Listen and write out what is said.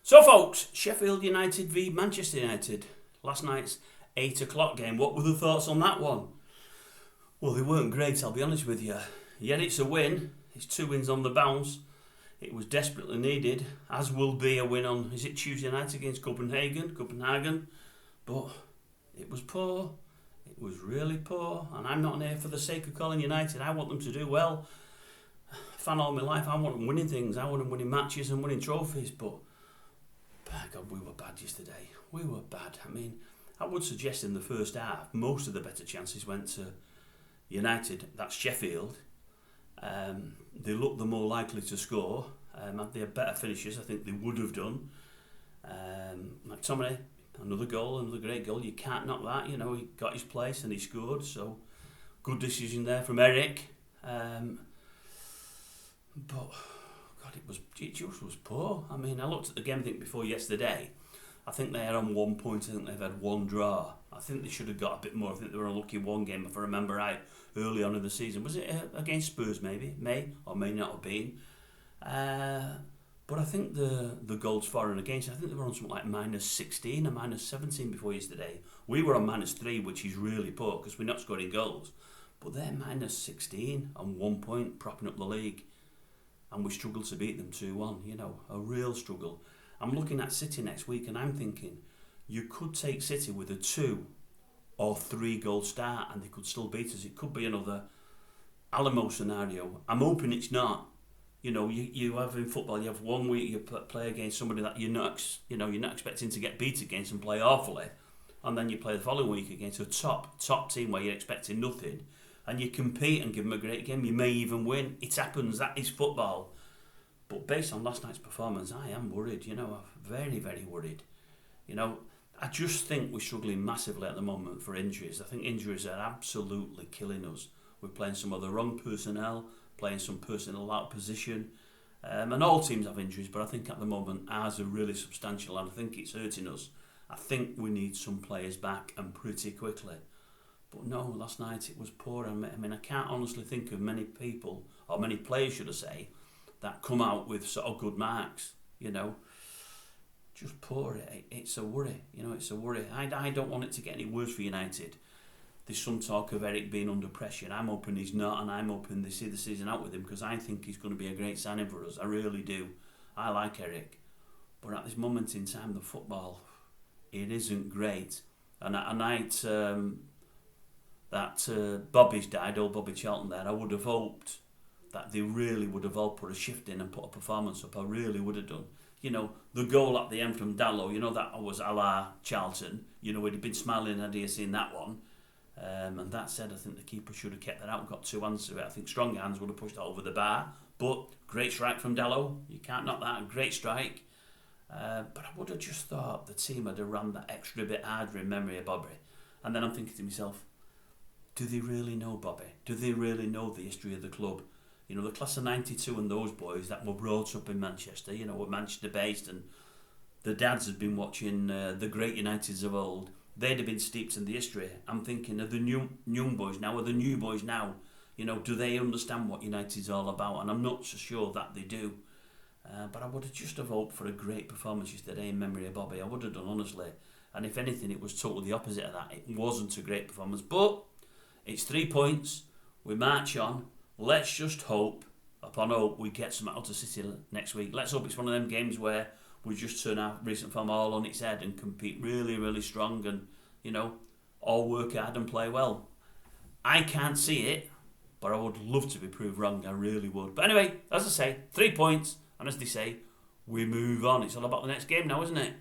So folks, Sheffield United v Manchester United. Last night's 8 o'clock game. What were the thoughts on that one? Well, they weren't great, I'll be honest with you. Yet it's a win. It's 2 wins on the bounce. It was desperately needed, as will be a win on, is it Tuesday night against Copenhagen? But it was poor. It was really poor. And I'm not here for the sake of calling United. I want them to do well. Fan all my life, I want them winning things. I want them winning matches and winning trophies. But, by God, we were bad yesterday. We were bad. I mean, I would suggest in the first half, most of the better chances went to United. That's Sheffield. They looked the more likely to score. Had they better finishes, I think they would have done. McTominay, another goal, another great goal. You can't knock that. You know, he got his place and he scored. So, good decision there from Eric. But God, it just was poor. I mean, I looked at the game, I think, before yesterday. I think they are on 1 point. I think they've had one draw. I think they should have got a bit more. I think they were unlucky one game, if I remember right, early on in the season. Was it against Spurs, maybe? May or may not have been. But I think the goals for and against, I think they were on something like -16 or -17 before yesterday. We were on -3, which is really poor because we're not scoring goals. But they're -16 on 1 point, propping up the league. And we struggled to beat them 2-1, you know, a real struggle. I'm looking at City next week and I'm thinking, you could take City with a 2 or 3 goal start and they could still beat us. It could be another Alamo scenario. I'm hoping it's not. You know, you have in football, you have 1 week you play against somebody that you're not expecting to get beat against and play awfully, and then you play the following week against a top team where you're expecting nothing, and you compete and give them a great game. You may even win. It happens. That is football. But based on last night's performance, I am worried. You know, I'm very, very worried. You know, I just think we're struggling massively at the moment for injuries. I think injuries are absolutely killing us. We're playing some of the wrong personnel, playing some personnel out of position. And all teams have injuries, but I think at the moment ours are really substantial and I think it's hurting us. I think we need some players back and pretty quickly. But no, last night it was poor. I mean, I can't honestly think of many people, or many players should I say, that come out with sort of good marks, you know. Just poor. It's a worry, you know, it's a worry. I don't want it to get any worse for United. There's some talk of Eric being under pressure. I'm hoping he's not, and I'm hoping they see the season out with him because I think he's going to be a great signing for us. I really do. I like Eric. But at this moment in time, the football, it isn't great. And at a night that Bobby's died, old Bobby Charlton there, I would have hoped that they really would have all put a shift in and put a performance up. I really would have done. You know, the goal at the end from Dallo, you know, that was a la Charlton. You know, we'd have been smiling had he seen that one. And that said, I think the keeper should have kept that out and got 2 hands to it. I think strong hands would have pushed that over the bar. But great strike from Dallo. You can't knock that. Great strike. But I would have just thought the team had run that extra bit harder in memory of Bobby. And then I'm thinking to myself, do they really know Bobby? Do they really know the history of the club? You know, the class of 92 and those boys that were brought up in Manchester, you know, were Manchester based, and the dads had been watching the great Uniteds of old. They'd have been steeped in the history. I'm thinking of the young boys now, or the new boys now. You know, do they understand what United's all about? And I'm not so sure that they do. But I would have just have hoped for a great performance yesterday in memory of Bobby. I would have done, honestly. And if anything, it was totally the opposite of that. It wasn't a great performance. But it's 3 points. We march on. Let's just hope, upon hope, we get some out of City next week. Let's hope it's one of them games where we just turn our recent form all on its head and compete really, really strong and, you know, all work hard and play well. I can't see it, but I would love to be proved wrong. I really would. But anyway, as I say, 3 points, and as they say, we move on. It's all about the next game now, isn't it?